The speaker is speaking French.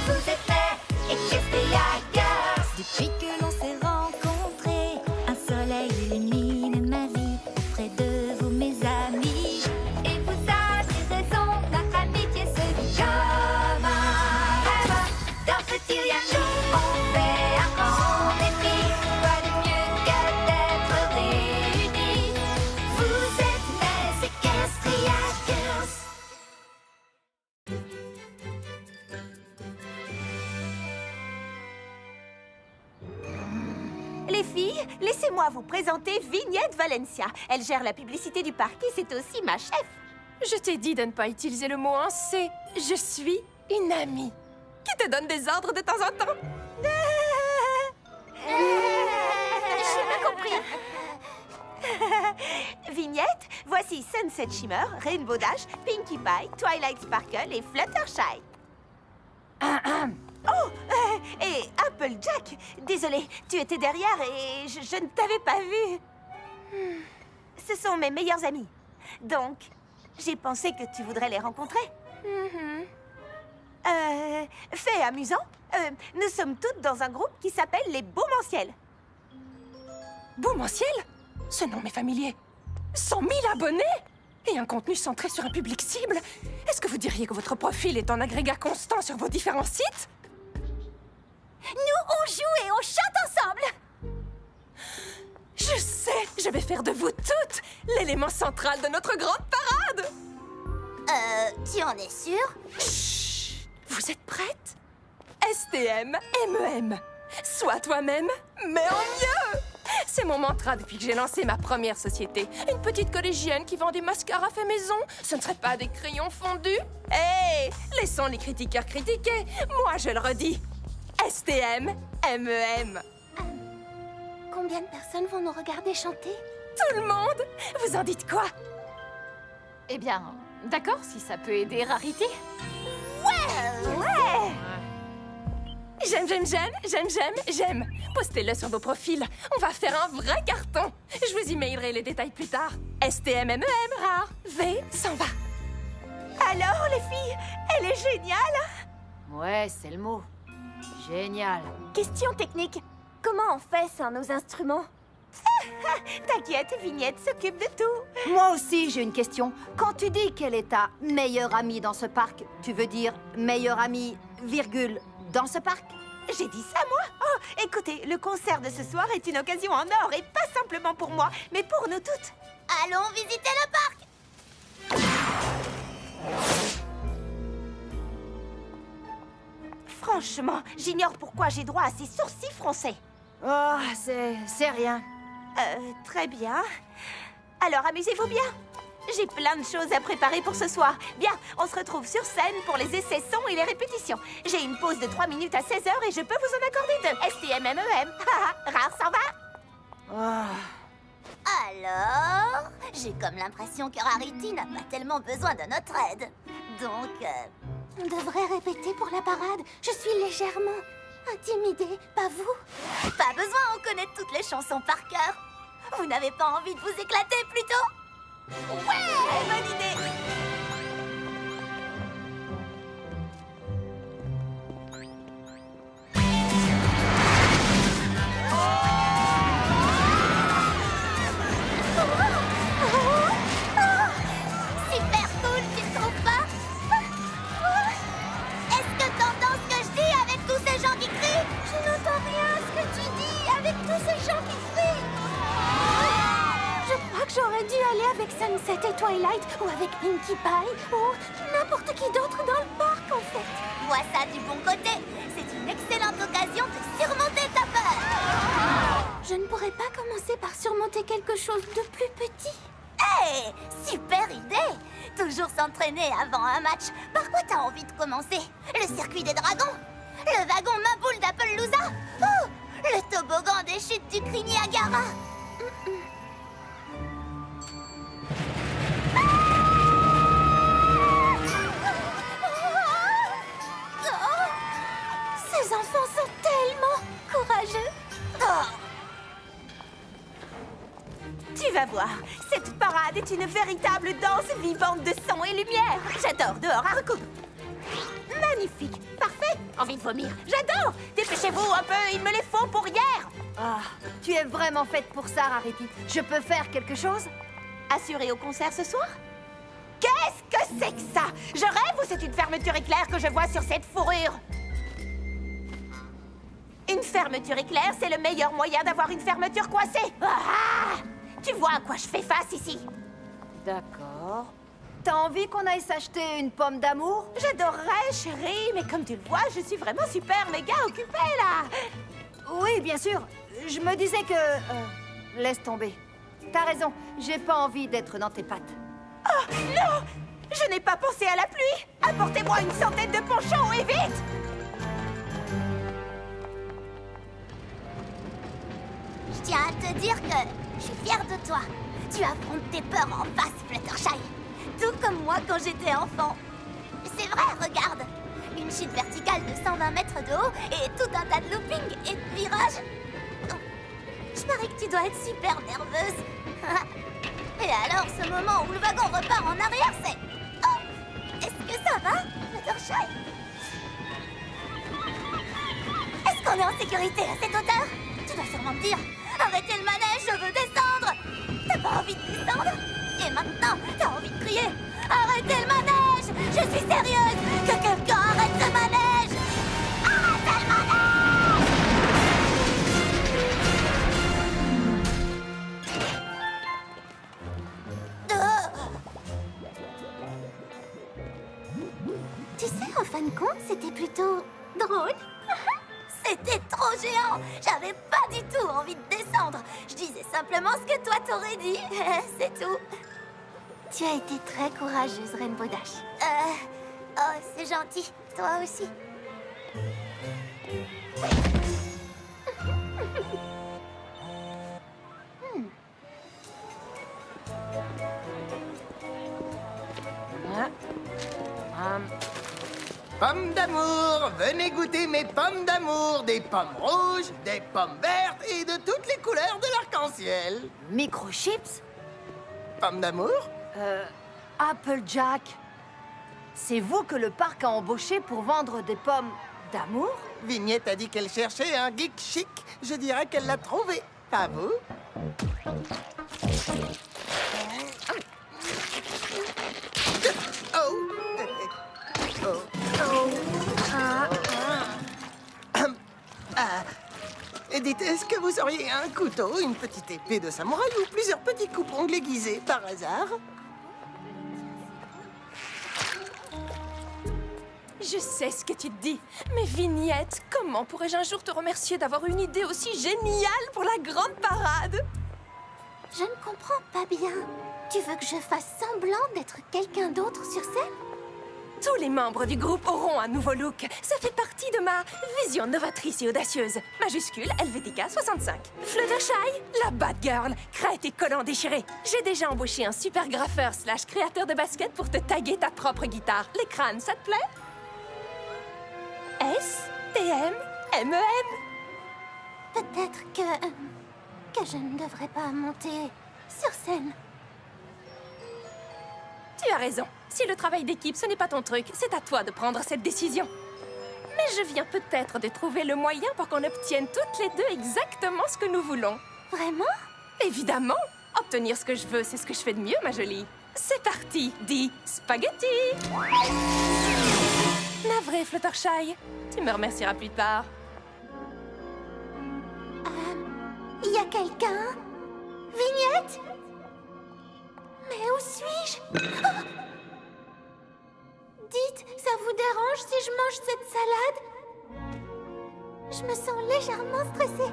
Vous êtes prêts? Equestria Girls. Depuis que l'on s'est rencontrés, un soleil illumine ma vie. Auprès de vous, mes amis. Et vous avez raison, notre amitié se vit comme un rêve. Dans ce rien nous, on fait un grand défi. Quoi de mieux que d'être réunis? Vous êtes les Equestria Girls. Les filles, laissez-moi vous présenter Vignette Valencia. Elle gère la publicité du parc et c'est aussi ma chef. Je t'ai dit de ne pas utiliser le mot en C. Je suis une amie qui te donne des ordres de temps en temps. J'ai pas compris. Vignette, voici Sunset Shimmer, Rainbow Dash, Pinkie Pie, Twilight Sparkle et Fluttershy. Oh, et Applejack. Désolée, tu étais derrière et je ne t'avais pas vu. Ce sont mes meilleurs amis. Donc, j'ai pensé que tu voudrais les rencontrer. Fait amusant, nous sommes toutes dans un groupe qui s'appelle les Beaumentiels. Beaumentiel? Ce nom m'est familier. 100 000 abonnés? Et un contenu centré sur un public cible? Est-ce que vous diriez que votre profil est en agrégat constant sur vos différents sites? Nous, on joue et on chante ensemble. Je sais, je vais faire de vous toutes l'élément central de notre grande parade. Tu en es sûre? Chut! Vous êtes prêtes? STM, MEM. Sois toi-même, mais en mieux! C'est mon mantra depuis que j'ai lancé ma première société. Une petite collégienne qui vend des mascaras fait maison. Ce ne serait pas des crayons fondus. Hé! Laissons les critiqueurs critiquer. Moi, je le redis. STM, MEM. Combien de personnes vont nous regarder chanter? Tout le monde! Vous en dites quoi? Eh bien, d'accord, si ça peut aider Rarity. J'aime. Postez-le sur vos profils. On va faire un vrai carton. Je vous emailerai les détails plus tard. STMMEM, rare. V s'en va. Alors, les filles, elle est géniale. Ouais, c'est le mot. Génial. Question technique. Comment on fait sans nos instruments? T'inquiète, Vignette s'occupe de tout. Moi aussi, j'ai une question. Quand tu dis qu'elle est ta meilleure amie dans ce parc, tu veux dire meilleure amie, virgule, dans ce parc? J'ai dit ça, moi? Oh, écoutez, le concert de ce soir est une occasion en or, et pas simplement pour moi, mais pour nous toutes. Allons visiter le parc! Franchement, j'ignore pourquoi j'ai droit à ces sourcils français. Oh, c'est rien. Très bien. Alors, amusez-vous bien. J'ai plein de choses à préparer pour ce soir. Bien, on se retrouve sur scène pour les essais sons et les répétitions. J'ai une pause de 3 minutes à 16h et je peux vous en accorder 2. STMMEM. Rare s'en va. Oh. Alors, j'ai comme l'impression que Rarity n'a pas tellement besoin de notre aide. Donc, on devrait répéter pour la parade. Je suis légèrement intimidée, pas vous? Pas besoin, on connaît toutes les chansons par cœur. Vous n'avez pas envie de vous éclater plutôt? Ouais, bonne idée. Super cool, tu ne trouves pas? Est-ce que t'entends ce que je dis avec tous ces gens qui crient? Je n'entends rien à ce que tu dis avec tous ces gens qui crient. Je crois que j'aurais dû aller avec Sunset et Twilight ou avec Pinkie Pie ou n'importe qui d'autre dans le parc en fait. Vois ça du bon côté. C'est une excellente occasion de surmonter ta peur. Je ne pourrais pas commencer par surmonter quelque chose de plus petit. Hé, super idée! Toujours s'entraîner avant un match. Par quoi t'as envie de commencer? Le circuit des dragons? Le wagon Maboule d'Appaloosa? Oh, le toboggan des chutes du cri Niagara? Ces enfants sont tellement courageux. Tu vas voir, cette parade est C'est une véritable danse vivante de son et lumière. J'adore. Dehors, à recoudre. Magnifique. Parfait. Envie de vomir. J'adore. Dépêchez-vous un peu, il me les faut pour hier. Ah, tu es vraiment faite pour ça, Rarity. Je peux faire quelque chose? Assuré au concert ce soir? Qu'est-ce que c'est que ça? Je rêve ou c'est une fermeture éclair que je vois sur cette fourrure? Une fermeture éclair, c'est le meilleur moyen d'avoir une fermeture coincée. Ah! Tu vois à quoi je fais face ici? D'accord. T'as envie qu'on aille s'acheter une pomme d'amour? J'adorerais, chérie, mais comme tu le vois, je suis vraiment super méga occupée, là. Oui, bien sûr. Je me disais que... laisse tomber. T'as raison, j'ai pas envie d'être dans tes pattes. Oh, non! Je n'ai pas pensé à la pluie. Apportez-moi une centaine de ponchons, et vite! Je tiens à te dire que je suis fière de toi. Tu affrontes tes peurs en face, Fluttershy. Tout comme moi quand j'étais enfant. C'est vrai, regarde. Une chute verticale de 120 mètres de haut et tout un tas de loopings et de virages. Je parie que tu dois être super nerveuse. Et alors, ce moment où le wagon repart en arrière, c'est... Oh, est-ce que ça va, Fluttershy? Est-ce qu'on est en sécurité à cette hauteur? Tu dois sûrement me dire, arrêtez le manège, je veux descendre. T'as pas envie de descendre? Et maintenant, t'as envie de crier, arrêtez le manège. Je suis sérieuse. Que quelqu'un arrête ce manège. Arrêtez le manège. Tu sais, en fin de compte, c'était plutôt drôle. C'était trop géant. J'avais pas du tout envie de descendre. Je disais simplement ce que toi t'aurais dit. C'est tout. Tu as été très courageuse, Rainbow Dash. Oh, c'est gentil. Toi aussi. Pommes d'amour, venez goûter mes pommes d'amour. Des pommes rouges, des pommes vertes et de toutes les couleurs de l'arc-en-ciel. Microchips? Pommes d'amour? Applejack. C'est vous que le parc a embauché pour vendre des pommes d'amour? Vignette a dit qu'elle cherchait un geek chic. Je dirais qu'elle l'a trouvé. Pas vous? Dites, est-ce que vous auriez un couteau, une petite épée de samouraï ou plusieurs petits coupe-ongles aiguisés par hasard? Je sais ce que tu te dis. Mais Vignette, comment pourrais-je un jour te remercier d'avoir une idée aussi géniale pour la grande parade? Je ne comprends pas bien. Tu veux que je fasse semblant d'être quelqu'un d'autre sur scène? Tous les membres du groupe auront un nouveau look. Ça fait partie de ma vision novatrice et audacieuse. Majuscule LVTK 65. Fluttershy, la bad girl, crête et collant déchiré. J'ai déjà embauché un super graffeur / créateur de basket pour te taguer ta propre guitare. Les crânes, ça te plaît? STM MEM. Peut-être que je ne devrais pas monter sur scène. Tu as raison. Si le travail d'équipe, ce n'est pas ton truc, c'est à toi de prendre cette décision. Mais je viens peut-être de trouver le moyen pour qu'on obtienne toutes les deux exactement ce que nous voulons. Vraiment? Évidemment! Obtenir ce que je veux, c'est ce que je fais de mieux, ma jolie. C'est parti, dis spaghetti! Navré, Fluttershy. Tu me remercieras plus tard. Il y a quelqu'un? Vignette? Mais où suis-je? Oh! Dites, ça vous dérange si je mange cette salade? Je me sens légèrement stressée.